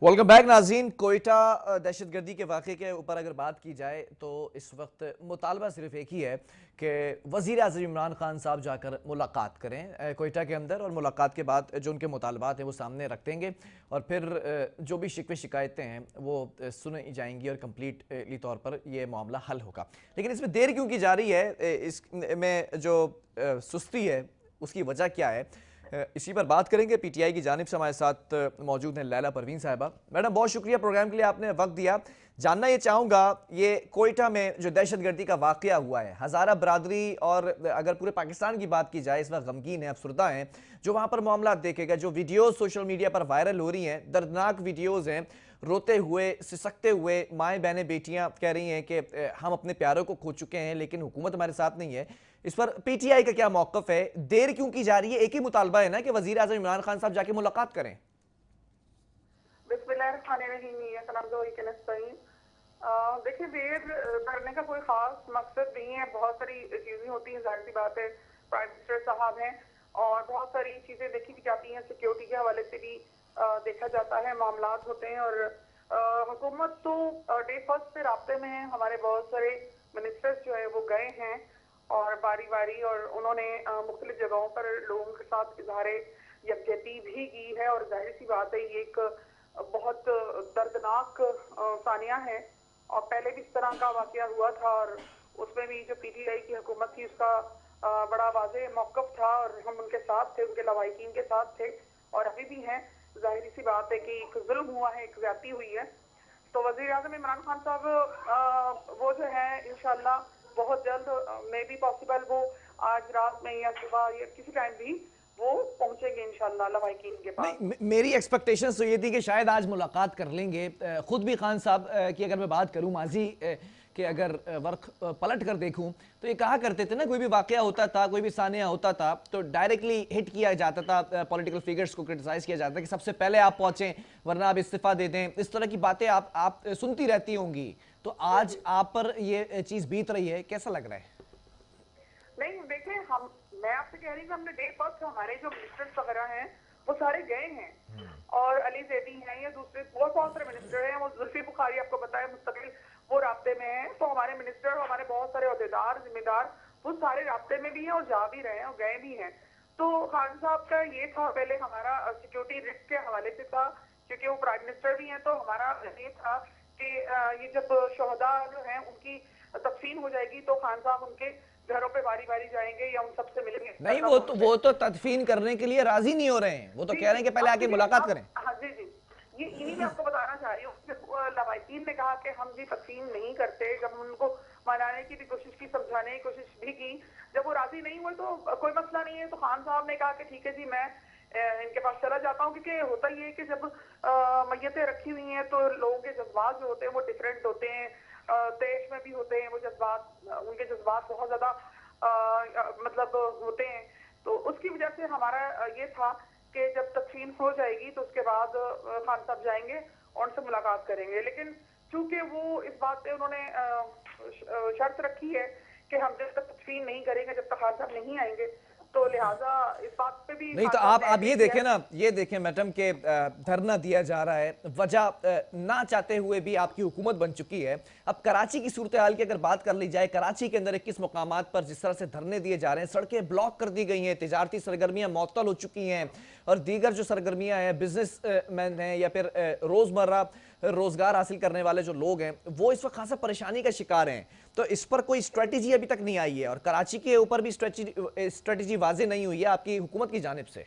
Welcome back नाज़रीन। कोयटा दहशतगर्दी के वाक़े के ऊपर अगर बात की जाए तो इस वक्त मुतालबा सिर्फ एक ही है कि वज़ीर आज़म इमरान खान साहब जाकर मुलाकात करें कोयटा के अंदर, और मुलाकात के बाद जो उनके मुतालबात हैं वो सामने रख देंगे और फिर जो भी शिकवे शिकायतें हैं वो सुनी जाएंगी और कम्प्लीटली तौर पर ये मामला हल होगा। लेकिन इसमें देर क्यों की जा रही है, इसमें जो सुस्ती है उसकी वजह क्या है, इसी पर बात करेंगे। पीटीआई की जानिब से हमारे साथ मौजूद हैं लैला परवीन साहिबा। मैडम, बहुत शुक्रिया प्रोग्राम के लिए, आपने वक्त दिया। जानना ये चाहूँगा, ये कोयटा में जो दहशतगर्दी का वाकया हुआ है, हज़ारा बरादरी और अगर पूरे पाकिस्तान की बात की जाए इस वक्त गमगीन है, अफसरदा हैं। जो वहाँ पर मामला देखे गए, जो वीडियोज़ सोशल मीडिया पर वायरल हो रही हैं, दर्दनाक वीडियोज़ हैं, रोते हुए सिसकते हुए माएँ बहनें बेटियाँ कह रही हैं कि हम अपने प्यारों को खो चुके हैं लेकिन हुकूमत हमारे साथ नहीं है। इस पर पीटीआई का क्या मौकफ है? देर क्यों की जा रही है? एक ही मुतालबा है ना कि वजीर आजम इमरान खान साहब जाके मुलाकात करें। देखिए, देर करने का कोई खास मकसद नहीं है। बहुत सारी चीजें होती हैं, जाहिर सी बात है, प्राइम मिनिस्टर साहब हैं और बहुत सारी चीजें देखी भी जाती हैं, सिक्योरिटी के हवाले से भी देखा जाता है, मामलात होते हैं। और हुकूमत तो डे फर्स्ट से राब्ते में है। हमारे बहुत सारे मिनिस्टर्स जो है वो गए हैं और बारी बारी, और उन्होंने मुख्तलिफ जगहों पर लोगों के साथ इजहार यकजहती भी की है। और जाहिर सी बात है, ये एक बहुत दर्दनाक सानिया है और पहले भी इस तरह का वाकया हुआ था और उसमें भी जो पीटीआई की हुकूमत थी उसका बड़ा वाज़ेह मौक़िफ़ था और हम उनके साथ थे, उनके लवाहिकीन के साथ थे और अभी भी हैं। जाहिर सी बात है कि एक जुल्म हुआ है, एक ज़्यादती हुई है। तो वज़ीर आज़म इमरान खान साहब वो जो है इंशाल्लाह बहुत जल्द, मे बी पॉसिबल, वो आज रात में या सुबह या किसी टाइम भी वो पहुंचेंगे इंशाल्लाह लवाहिकीन के पास। नहीं, मेरी एक्सपेक्टेशंस तो ये थी कि शायद आज मुलाकात कर लेंगे। खुद भी खान साहब की अगर मैं बात करूं, माजी कि अगर वर्क पलट कर देखूं तो ये कहा करते थे ना, कोई भी वाकया होता था, कोई भी सानिया होता था तो डायरेक्टली हिट किया जाता था, पॉलिटिकल फिगर्स को क्रिटिसाइज किया जाता था कि सबसे पहले आप पहुंचें वरना आप इस्तीफा दे दें। इस तरह की बातें आप सुनती रहती होंगी, तो आज आप पर ये चीज बीत रही है, कैसा लग रहा है? नहीं, देखें, मैं आपसे कह रही हूँ कि हमने डे फर्स्ट हमारे जो मिनिस्टर्स वगैरह हैं वो सारे गए हैं और अली जैदी हैं या दूसरे बहुत बहुत सारे मिनिस्टर हैं। वो जुल्फी बुखारी आपको पता है मुस्तकिल वो राब्ते में है। तो हमारे मिनिस्टर, हमारे बहुत सारे अहदेदार, जिम्मेदार, वो सारे राब्ते में भी हैं और जा भी रहे हैं और गए भी हैं। तो खान साहब का ये था, पहले हमारा सिक्योरिटी रिस्क के हवाले से था, क्योंकि वो प्राइम मिनिस्टर भी हैं। तो हमारा ये था कि ये जब शहदा जो हैं उनकी तदफीन हो जाएगी तो खान साहब उनके घरों पे बारी बारी जाएंगे या उन सबसे मिलेंगे, नहीं, तक वो पहुंचे। तो तदफीन करने के लिए राजी नहीं हो रहे हैं, वो तो जी कह रहे जी, हैं कि पहले अब आके देखिए, मुलाकात अब करें। हाँ जी जी, ये इन्हीं में आपको बताना चाह रही हूँ कि लवाहिकीन ने कहा कि हम जी तस्लीम नहीं करते। जब हम उनको मनाने की भी कोशिश की, समझाने की कोशिश भी की, जब वो राजी नहीं हुए तो कोई मसला नहीं है। तो खान साहब ने कहा कि ठीक है जी, मैं इनके पास चला जाता हूँ। क्योंकि होता ही है कि जब मैयतें रखी हुई हैं तो लोगों के जज्बात जो होते हैं वो डिफरेंट होते हैं, देश में भी होते हैं वो जज्बात, उनके जज्बात बहुत ज्यादा मतलब होते हैं। तो उसकी वजह से हमारा ये था कि जब तदफीन हो जाएगी तो उसके बाद खान साहब जाएंगे और उनसे मुलाकात करेंगे। लेकिन चूंकि वो इस बात पे उन्होंने शर्त रखी है कि हम जब तक तदफीन नहीं करेंगे, जब तक खान साहब नहीं आएंगे, तो लिहाजा इस बात पे भी नहीं, खान तो साहब ने आप एग्री ये किया देखें है। ना, ये देखें मैडम के धरना दिया जा रहा है, वजह ना चाहते हुए भी आपकी हुकूमत बन चुकी है। अब कराची की सूरत हाल की अगर बात कर ली जाए, कराची के अंदर 21 मुकामात पर जिस तरह से धरने दिए जा रहे हैं, सड़कें ब्लॉक कर दी गई हैं, तिजारती सरगर्मियां मअतल हो चुकी हैं और दीगर जो सरगर्मियां हैं, बिजनेस मैन हैं या फिर रोजमर्रा रोजगार हासिल करने वाले जो लोग हैं, वो इस वक्त खासा परेशानी का शिकार हैं। तो इस पर कोई स्ट्रेटेजी अभी तक नहीं आई है और कराची के ऊपर भी स्ट्रेटेजी वाजे नहीं हुई है आपकी हुकूमत की जानिब से।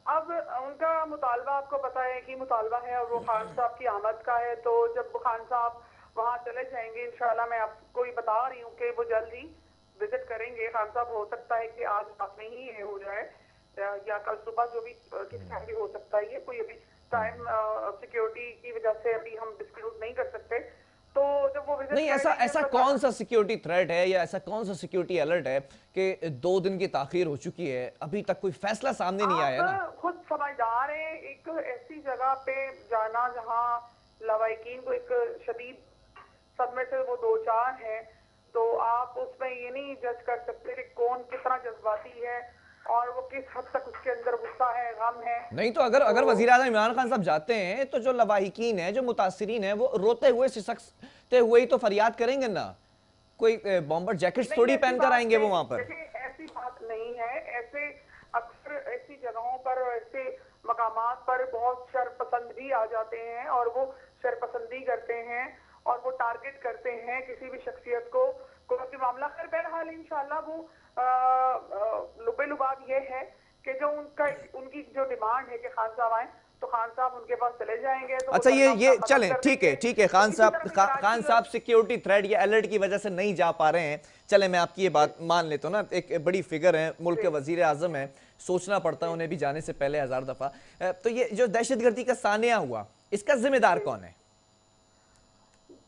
अब उनका मुतालबा आपको पता है कि मुतालबा है और वो खान साहब की आमद का है। तो जब खान साहब वहां चले जाएंगे इंशाल्लाह, मैं आपको ही बता रही हूँ कि वो जल्द ही विजिट करेंगे। खान साहब हो सकता है कि आज रात में ही ये हो जाए या कल सुबह, जो भी किस टाइम भी हो सकता है। ये कोई अभी टाइम सिक्योरिटी की वजह से अभी हम डिस्क्लोज नहीं कर सकते। तो जब वो विजिट नहीं, ऐसा करेंगे ऐसा तो कौन सा सिक्योरिटी थ्रेट है या ऐसा कौन सा सिक्योरिटी अलर्ट है कि 2 दिन की ताखीर हो चुकी है, अभी तक कोई फैसला सामने नहीं आप आया ना? खुद समझदार हैं, एक ऐसी जगह पे जाना जहां लवाहिकीन को एक शदीद सदमे से वो दो चार हैं, तो आप उसमें ये नहीं जज कर सकते कि कौन कितना जज्बाती है। और वो किस हद तक उसके अंदर गुस्सा है, गम है। नहीं तो अगर अगर तो वजीर आजम इमरान खान साहब जाते हैं तो जो लवाहिकीन है, जो मुतासरीन है, वो रोते हुए सिसकते हुए ही तो फरियाद करेंगे ना। कोई बॉम्बर जैकेट्स नहीं, थोड़ी ऐसी पहनकर बात आएंगे वो नहीं, वहां पर। देखिए ऐसी बात नहीं है। ऐसे अक्सर ऐसी जगहों पर, ऐसे मकामात पर बहुत शरपसंद भी आ जाते हैं और वो शरपसंदी करते हैं और वो टारगेट करते हैं किसी भी शख्सियत को, कोई भी मामला। खैर बहरहाल इंशाल्लाह वो लुबे लुबाब ये है कि जो उनकी जो डिमांड है कि खान साहब आए, तो खान साहब उनके पास चले जाएंगे तो वो अच्छा, धरना ये अपना खत्म चलें, कर ठीक है देंगे। ठीक है, तो खान इसी साहब तरह से खान कराची और साहब सिक्योरिटी थ्रेट या अलर्ट की वजह से नहीं जा पा रहे हैं। चले, मैं आपकी ये बात मान लेता हूँ ना, एक बड़ी फिगर है, मुल्क के जी वजीर आजम है, सोचना पड़ता है जी उन्हें भी जाने से पहले 1000 दफा। तो ये जो दहशतगर्दी का सानिया हुआ, इसका जिम्मेदार जी। कौन है?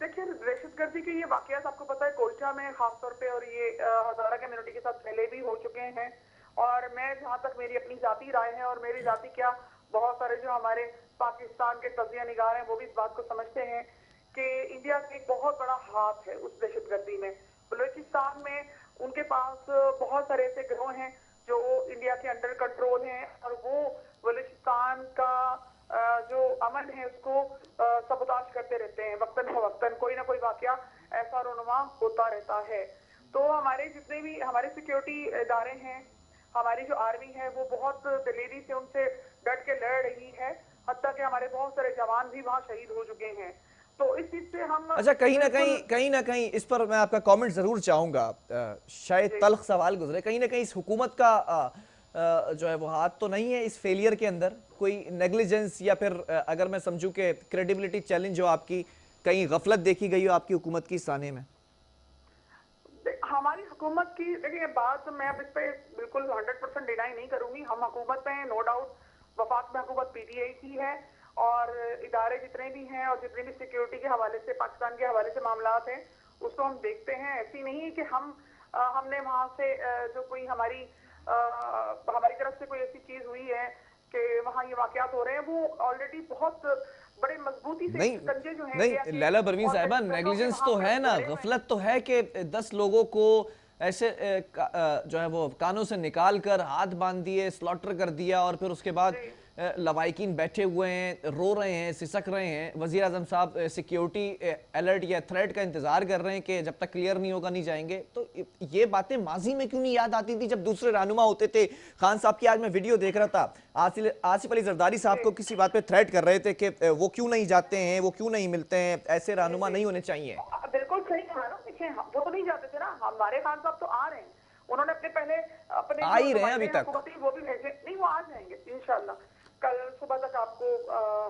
देखिए दहशतगर्दी के ये वाकयात आपको पता है कोयटा में खासतौर पे, और ये हजारा कम्युनिटी के साथ पहले भी हो चुके हैं। और मैं जहां तक मेरी अपनी जाती राय है, और मेरी जाती क्या, बहुत सारे जो हमारे पाकिस्तान के तजिया निगार हैं वो भी इस बात को समझते हैं कि इंडिया का एक बहुत बड़ा हाथ है उस दहशतगर्दी में। बलूचिस्तान में उनके पास बहुत सारे ऐसे गिरोह हैं जो इंडिया के अंडर कंट्रोल हैं, और वो बलूचिस्तान का जो अमन है उसको सबुताश करते रहते हैं। वक्तन फवक्तन कोई ना कोई वाकया ऐसा रोनुमा होता रहता है। तो हमारे जितने भी हमारे सिक्योरिटी इदारे हैं, हमारी जो आर्मी है, वो बहुत दिलेरी से उनसे डट के लड़ रही है। हत्ता कि हमारे बहुत सारे जवान भी वहां शहीद हो चुके हैं। तो इस चीज से हम अच्छा, बिल्कुल। कहीं ना कहीं इस पर मैं आपका कमेंट जरूर चाहूंगा। शायद जी तल्ख सवाल गुजरे, कहीं ना कहीं इस हुकूमत का जो है वो हाथ तो नहीं है इस फेलियर के अंदर? कोई नेग्लिजेंस, या फिर अगर मैं समझूं कि क्रेडिबिलिटी चैलेंज जो आपकी, कहीं गफलत देखी गई हो आपकी हुकूमत की इस साने में? हमारी हुकूमत की, देखिए बात मैं अब इस पे बिल्कुल 100% डिनाई नहीं करूंगी। हम हुकूमत में हैं, नो डाउट। वफाक में हुकूमत पीटीआई की है, और इदारे जितने भी हैं और जितने भी सिक्योरिटी के हवाले से, पाकिस्तान के हवाले से मामलात हैं, उसको हम देखते हैं। ऐसी नहीं है कि हमने वहां से जो कोई हमारी तरफ से कोई ऐसी चीज हुई है कि वहां ये वाकयात हो रहे हैं। वो ऑलरेडी बहुत बड़े मजबूती से नहीं शिकंजे जो हैं इंडिया नहीं, के लैला परवीन और साहिबा, बैठों के नेग्लिजेंस वहां तो पर है ना, गड़े हुए हैं। गफलत तो है कि 10 लोगों को ऐसे जो है वो कानों से निकाल कर हाथ बांध दिए, स्लॉटर कर दिया, और फिर उसके बाद जी लवाइकीन बैठे हुए हैं, रो रहे हैं, सिसक रहे हैं। वजीर आजम साहब सिक्योरिटी अलर्ट या थ्रेट का इंतजार कर रहे हैं कि जब तक क्लियर नहीं होगा नहीं जाएंगे। तो ये बातें माजी में क्यों नहीं याद आती थी जब दूसरे रहनुमा होते थे? खान साहब की आज मैं वीडियो देख रहा था, आसिफ अली जरदारी साहब जी को किसी बात पे थ्रेट कर रहे थे कि वो क्यों नहीं जाते हैं, वो क्यों नहीं मिलते हैं, ऐसे जी रहनुमा जी नहीं होने चाहिए। बिल्कुल सही कहा ना। देखिए वो तो नहीं जाते थे ना, हमारे खान साहब तो आ रहे हैं। उन्होंने अपने पहले अपने आ जो ही रहे हैं नुमाइंदे अभी हैं तक। हुकूमती, वो भी भेजे। नहीं, वो आ जाएंगे इंशाल्लाह। कल सुबह तक आपको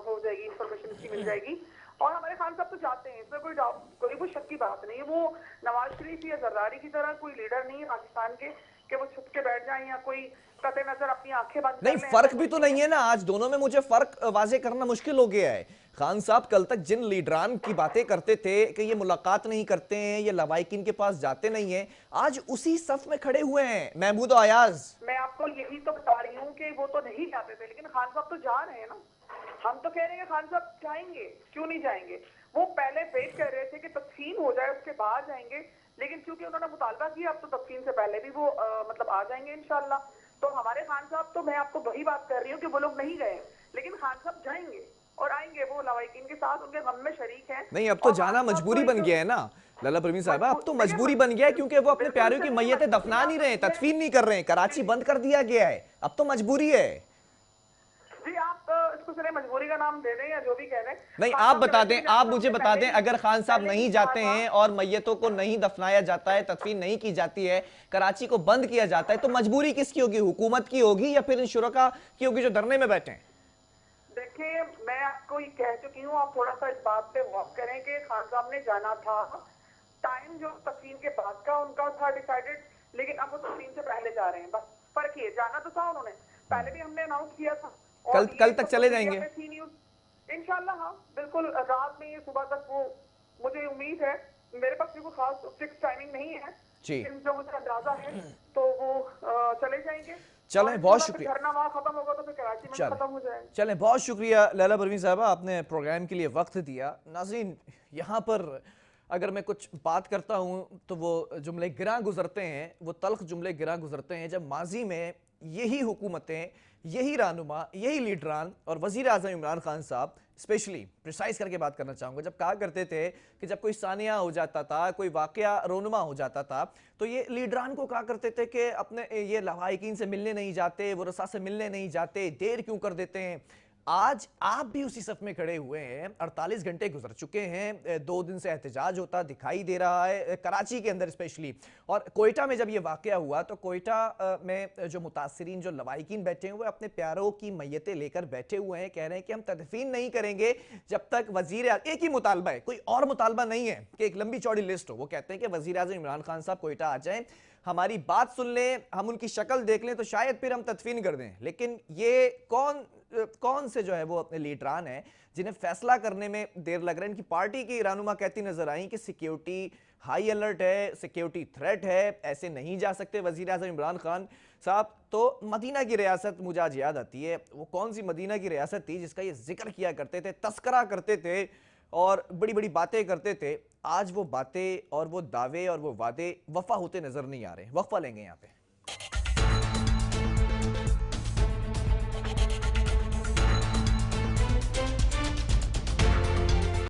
हो जाएगी, इंफॉर्मेशन उसकी मिल जाएगी। और हमारे खान साहब तो जाते हैं, इसमें कोई शक की बात नहीं है। वो नवाज शरीफ या जरदारी की तरह कोई लीडर नहीं है पाकिस्तान के कि वो छुप के बैठ जाए या कोई कतई नजर अपनी आंखें बंद नहीं, कर ले, ऐसा फर्क भी कुछ तो नहीं नहीं है ना आज दोनों में, मुझे फर्क वाजे करना मुश्किल हो गया है। खान साहब कल तक जिन लीडरान की बातें करते थे कि ये मुलाकात नहीं करते हैं, ये लवाइकिन के पास जाते नहीं हैं, आज उसी सफ में खड़े हुए हैं महमूद और अयाज। मैं आपको यही तो बता रही हूँ कि वो तो नहीं जाते थे, लेकिन खान साहब तो जा रहे हैं ना। हम तो कह रहे हैं खान साहब जाएंगे, क्यों नहीं जाएंगे। वो पहले वेट कर रहे थे कि तदफीन हो जाए उसके बाद जाएंगे, लेकिन क्योंकि उन्होंने मुतालबा किया, अब तो तदफीन से पहले भी वो मतलब आ जाएंगे इंशाल्लाह। तो हमारे खान साहब, तो मैं आपको वही बात कर रही हूँ कि वो लोग नहीं गए, लेकिन खान साहब जाएंगे और आएंगे। वो लवाइकीन के साथ उनके गम में शरीक हैं। नहीं, अब तो और खान जाना साहब तो मजबूरी बन एक गया है ना लाला परवीन साहब, अब तो देखिए मजबूरी बन गया है, क्योंकि वो अपने बिल्कुल प्यारों की चलिए, मैयतें मजबूरी दफना आप नहीं रहे हैं, समझिए। तदफीन नहीं कर रहे हैं, कराची बंद कर दिया गया है, अब तो मजबूरी है। जी आप इसको चले मजबूरी का नाम दे दें या जो भी कह दें। नहीं, खान आप साहब बता वैसे दें, भी जाना आप था, मुझे हमने बता दें, पहले अगर खान साहब भी नहीं कहा जाते था। हैं और मैयतों को नहीं दफनाया जाता है, तदफीन नहीं की जाती है, कराची को बंद किया जाता है, तो मजबूरी किसकी होगी? हुकूमत की होगी या फिर इन शुरका की होगी जो धरने में बैठे हैं? देखिए मैं आपको ये कह चुकी हूँ, आप थोड़ा सा इस बात पे गौर करें कि खान साहब ने जाना था। टाइम जो तकसीम के बाद का उनका था डिसाइडेड, लेकिन अब वो तकसीम से पहले जा रहे हैं। बस फर्क ये, जाना तो था उन्होंने, पहले भी हमने अनाउंस किया था। कल और कल ये तक सोशल चले मीडिया जाएंगे? पे थी न्यूज। इंशाल्लाह हाँ बिल्कुल, रात में ये सुबह तक वो, मुझे उम्मीद है। मेरे पास भी कोई खास फिक्स टाइमिंग नहीं है, जी, लेकिन जो मुझे अंदाजा है तो वो चले जाएंगे। और चलें, बहुत इंशाल्लाह फिर शुक्रिया। धरना वहां खत्म होगा तो फिर कराची में भी चलें खत्म हो जाएगा। चलें, बहुत शुक्रिया लैला परवीन साहबा, आपने प्रोग्राम के लिए वक्त दिया। नाज़रीन, यहाँ पर अगर मैं कुछ बात करता हूँ तो वो जुमले गिरा गुजरते हैं, वो तल्ख जुमले गिरा गुजरते हैं जब माजी में यही हुकूमतें, यही रहनुमा, यही लीडरान और वज़ीर आज़म इमरान खान साहब स्पेशली प्रिसाइज करके बात करना चाहूँगा, जब कहा करते थे कि जब कोई सानिया हो जाता था, कोई वाक़या रोनुमा हो जाता था, तो ये लीडरान को कहा करते थे कि अपने ये लवाहिकीन से मिलने नहीं जाते, वो रसा से मिलने नहीं जाते, देर क्यों कर देते हैं। आज आप भी उसी सफ में खड़े हुए हैं, 48 घंटे गुजर चुके हैं, 2 दिन से एहतजाज होता दिखाई दे रहा है कराची के अंदर स्पेशली। और कोयटा में जब ये वाकया हुआ तो कोयटा में जो मुतासरीन, जो लवाहिकीन बैठे हैं, वो अपने प्यारों की मैयतें लेकर बैठे हुए हैं, कह रहे हैं कि हम तदफीन नहीं करेंगे जब तक वजीर, एक ही मुतालबा है, कोई और मुतालबा नहीं है कि एक लंबी चौड़ी लिस्ट हो। वो कहते हैं कि वजीर आज़म इमरान खान साहब कोयटा आ जाएं, हमारी बात सुन लें, हम उनकी शक्ल देख लें तो शायद फिर हम तदफीन कर दें। लेकिन ये कौन से जो है वो अपने लीडरान हैं जिन्हें फैसला करने में देर लग रहा है। इनकी पार्टी की रहनुमा कहती नजर आई कि सिक्योरिटी हाई अलर्ट है, सिक्योरिटी थ्रेट है, ऐसे नहीं जा सकते वजीर आज़म इमरान खान साहब। तो मदीना की रियासत मुझे आज याद आती है, वो कौन सी मदीना की रियासत थी जिसका ये जिक्र किया करते थे, तस्करा करते थे और बड़ी बड़ी बातें करते थे। आज वो बातें और वो दावे और वो वादे वफा होते नजर नहीं आ रहे। वक्फा लेंगे यहाँ पे।